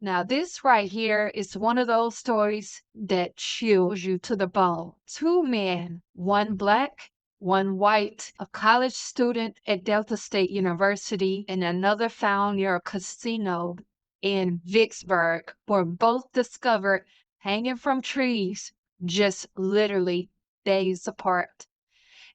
Now, this right here is one of those stories that chills you to the bone. Two men, one black, one white, a college student at Delta State University, and another found near a casino in Vicksburg, were both discovered hanging from trees just literally days apart.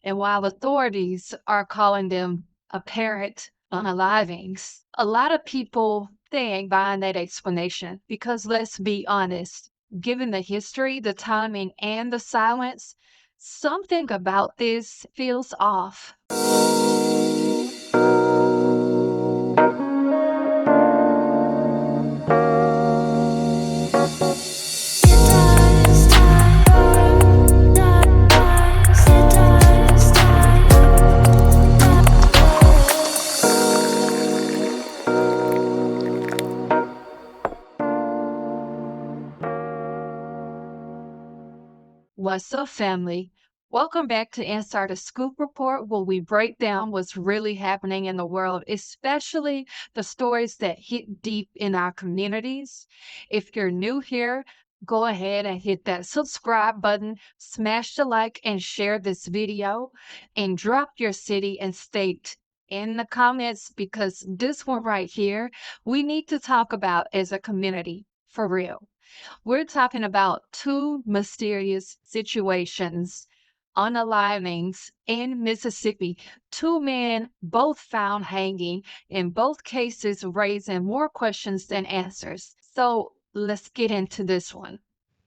And while authorities are calling them apparent unalivings, a lot of people they ain't buying that explanation because let's be honest, given the history, the timing, and the silence, something about this feels off. What's up, family? Welcome back to Inside the Scoop Report, where we break down what's really happening in the world, especially the stories that hit deep in our communities. If you're new here, go ahead and hit that subscribe button, smash the like, and share this video, and drop your city and state in the comments because this one right here, we need to talk about as a community for real. We're talking about two mysterious situations, unalivings in Mississippi. Two men both found hanging, in both cases raising more questions than answers. So let's get into this one.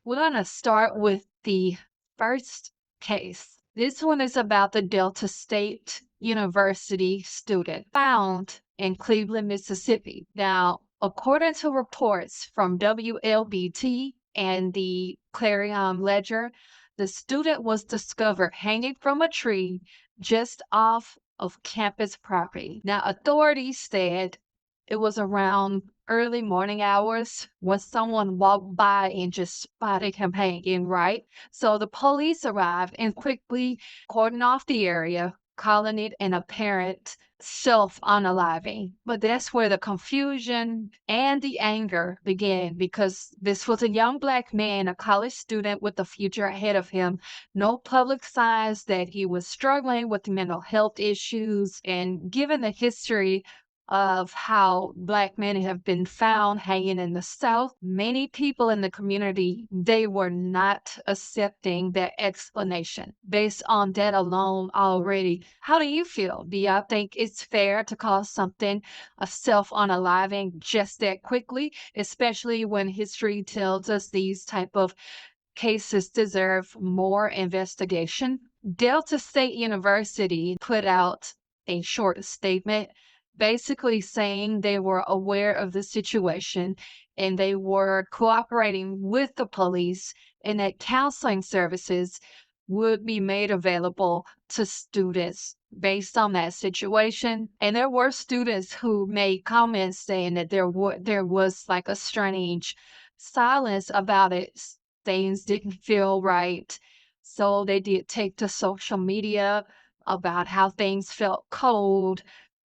We're going to start with the first case. This one is about the Delta State University student found in Cleveland, Mississippi. Now, according to reports from WLBT and the Clarion Ledger, the student was discovered hanging from a tree just off of campus property. Now, authorities said it was around early morning hours when someone walked by and just spotted him hanging, right? So the police arrived and quickly cordoned off the area, calling it an apparent self-unaliving. But that's where the confusion and the anger began because this was a young black man, a college student with a future ahead of him. No public signs that he was struggling with mental health issues. And given the history of how black men have been found hanging in the South, many people in the community, they were not accepting that explanation. Based on that alone already, how do you feel? Do y'all think it's fair to call something a self-unaliving just that quickly, especially when history tells us these type of cases deserve more investigation? Delta State University put out a short statement basically saying they were aware of the situation and they were cooperating with the police and that counseling services would be made available to students based on that situation. And there were students who made comments saying that there was like a strange silence about it. Things didn't feel right. So they did take to social media about how things felt cold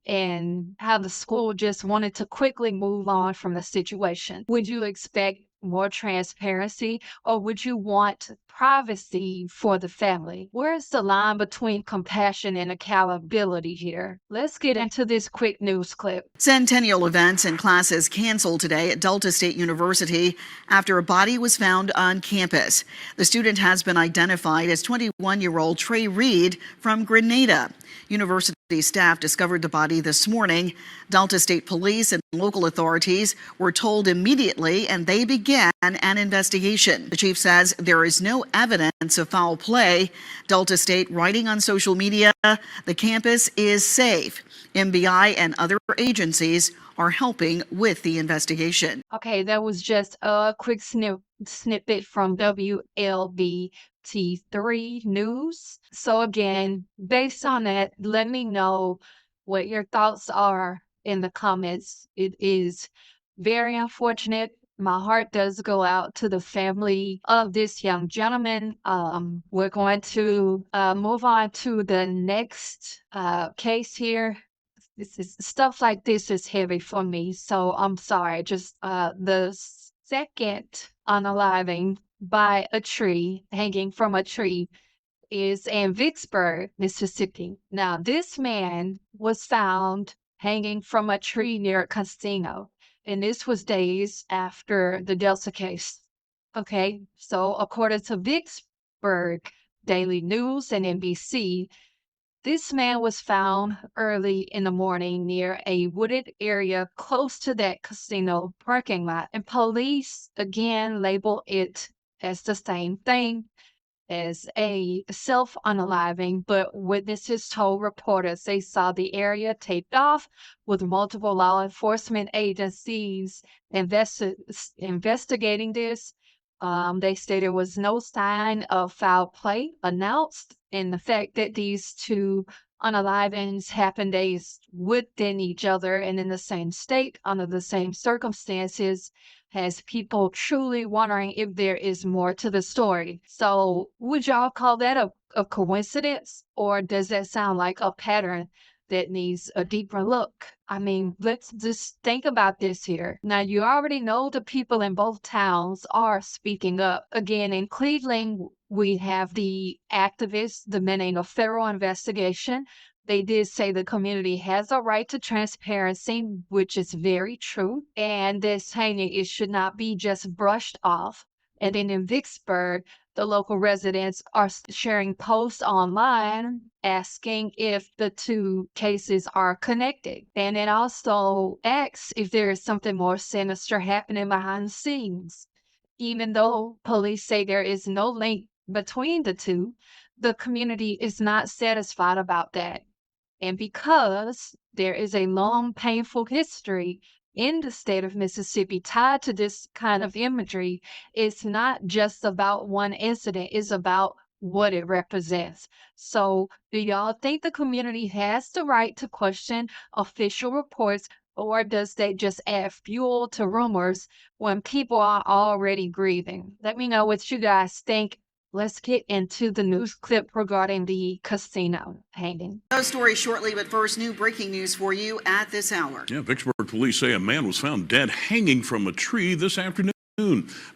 and how the school just wanted to quickly move on from the situation. Would you expect more transparency or would you want privacy for the family? Where's the line between compassion and accountability here? Let's get into this quick news clip. Centennial events and classes canceled today at Delta State University after a body was found on campus. The student has been identified as 21-year-old Trey Reed from Grenada. University staff discovered the body this morning. Delta State Police and local authorities were told immediately and they began an investigation. The chief says there is no evidence of foul play. Delta State writing on social media, the campus is safe. MBI and other agencies are helping with the investigation. Okay, that was just a quick snippet from WLBT3 News. So again, based on that, let me know what your thoughts are in the comments. It is very unfortunate. My heart does go out to the family of this young gentleman. We're going to move on to the next case here. This is stuff like this is heavy for me, so I'm sorry. Just the second unaliving by a tree, hanging from a tree, is in Vicksburg, Mississippi. Now, this man was found hanging from a tree near a casino, and this was days after the Delta case. Okay, so according to Vicksburg Daily News and NBC, this man was found early in the morning near a wooded area close to that casino parking lot, and police again label it as the same thing as a self-unaliving, but witnesses told reporters they saw the area taped off with multiple law enforcement agencies investigating this. They stated there was no sign of foul play announced, and the fact that these two unalivings happened days within each other and in the same state under the same circumstances has people truly wondering if there is more to the story. So, would y'all call that a coincidence, or does that sound like a pattern that needs a deeper look? I mean, let's just think about this here. Now, you already know the people in both towns are speaking up. Again, in Cleveland, we have the activists demanding a federal investigation. They did say the community has a right to transparency, which is very true, and this hanging it should not be just brushed off. And then in Vicksburg, the local residents are sharing posts online asking if the two cases are connected. And it also asks if there is something more sinister happening behind the scenes. Even though police say there is no link between the two, the community is not satisfied about that. And because there is a long, painful history in the state of Mississippi tied to this kind of imagery, it's not just about one incident, it's about what it represents. So, do y'all think the community has the right to question official reports, or does they just add fuel to rumors when people are already grieving? Let me know what you guys think. Let's get into the news clip regarding the casino hanging. Those stories shortly, but first, new breaking news for you at this hour. Yeah, Vicksburg police say a man was found dead hanging from a tree this afternoon.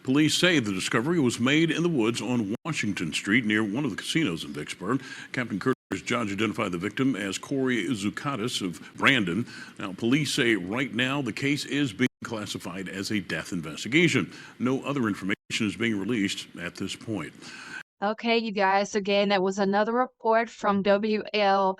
Police say the discovery was made in the woods on Washington Street near one of the casinos in Vicksburg. Captain Curtis Judge identified the victim as Cory Zukatis of Brandon. Now, police say right now the case is being classified as a death investigation. No other information is being released at this point. Okay, you guys, again, that was another report from WLBT.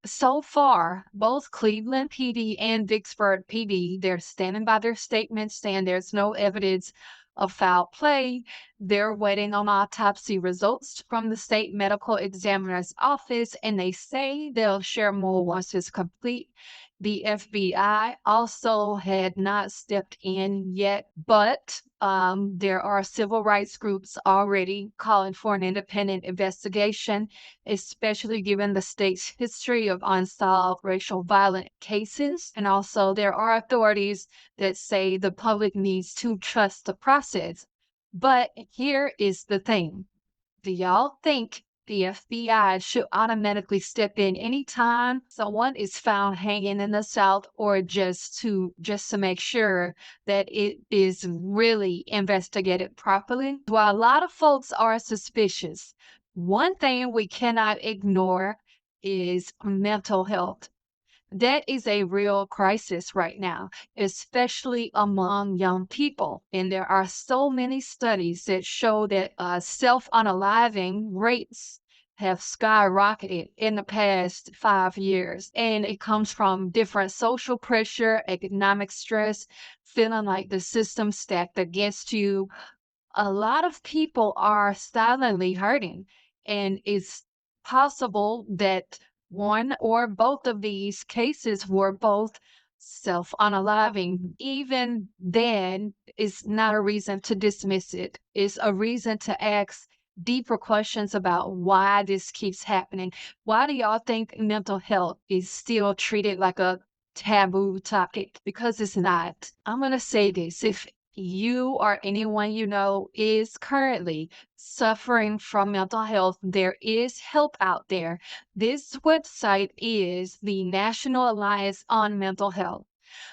So far, both Cleveland PD and Vicksburg PD, they're standing by their statements saying there's no evidence of foul play. They're waiting on autopsy results from the state medical examiner's office, and they say they'll share more once it's complete. The FBI also had not stepped in yet, but there are civil rights groups already calling for an independent investigation, especially given the state's history of unsolved racial violent cases. And also, there are authorities that say the public needs to trust the process. But here is the thing. Do y'all think the FBI should automatically step in anytime someone is found hanging in the South, or just to make sure that it is really investigated properly? While a lot of folks are suspicious, one thing we cannot ignore is mental health. That is a real crisis right now, especially among young people. And there are so many studies that show that self-unaliving rates have skyrocketed in the past 5 years. And it comes from different social pressure, economic stress, feeling like the system stacked against you. A lot of people are silently hurting, and it's possible that one or both of these cases were both self-unaliving. Even then, it's not a reason to dismiss it. It's a reason to ask deeper questions about why this keeps happening. Why do y'all think mental health is still treated like a taboo topic? Because it's not. I'm going to say this. If you or anyone you know is currently suffering from mental health, there is help out there. This website is the National Alliance on Mental Health.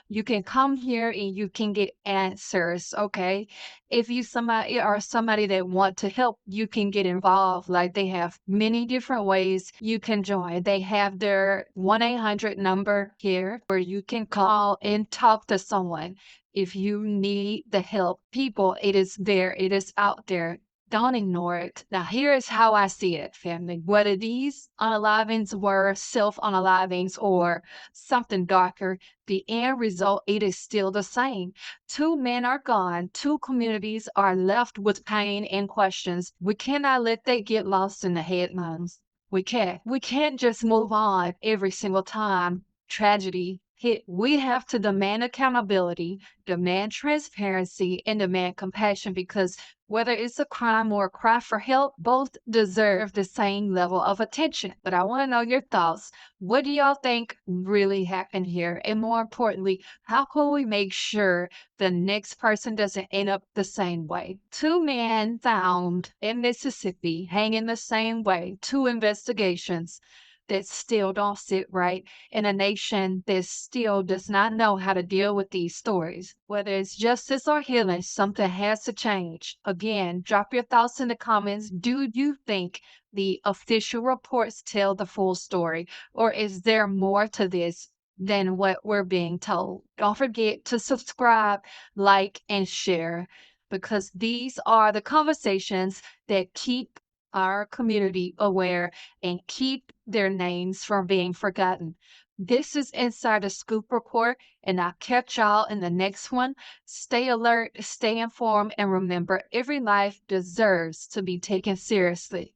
You can come here and you can get answers, okay? If you somebody or somebody that want to help, you can get involved. Like they have many different ways you can join. They have their 1-800 number here where you can call and talk to someone. If you need the help, people, it is there. It is out there. Don't ignore it. Now, here is how I see it, family. Whether these unalivings were self unalivings or something darker, the end result, it is still the same. Two men are gone. Two communities are left with pain and questions. We cannot let that get lost in the headlines. We can't. We can't just move on every single time tragedy hit. We have to demand accountability, demand transparency, and demand compassion because whether it's a crime or a cry for help, both deserve the same level of attention. But I want to know your thoughts. What do y'all think really happened here? And more importantly, how can we make sure the next person doesn't end up the same way? Two men found in Mississippi hanging the same way, two investigations that still don't sit right in a nation that still does not know how to deal with these stories. Whether it's justice or healing, something has to change. Again, drop your thoughts in the comments. Do you think the official reports tell the full story, or is there more to this than what we're being told? Don't forget to subscribe, like, and share because these are the conversations that keep our community aware and keep their names from being forgotten. This is Inside the Scoop Report, and I'll catch y'all in the next one. Stay alert, stay informed, and remember every life deserves to be taken seriously.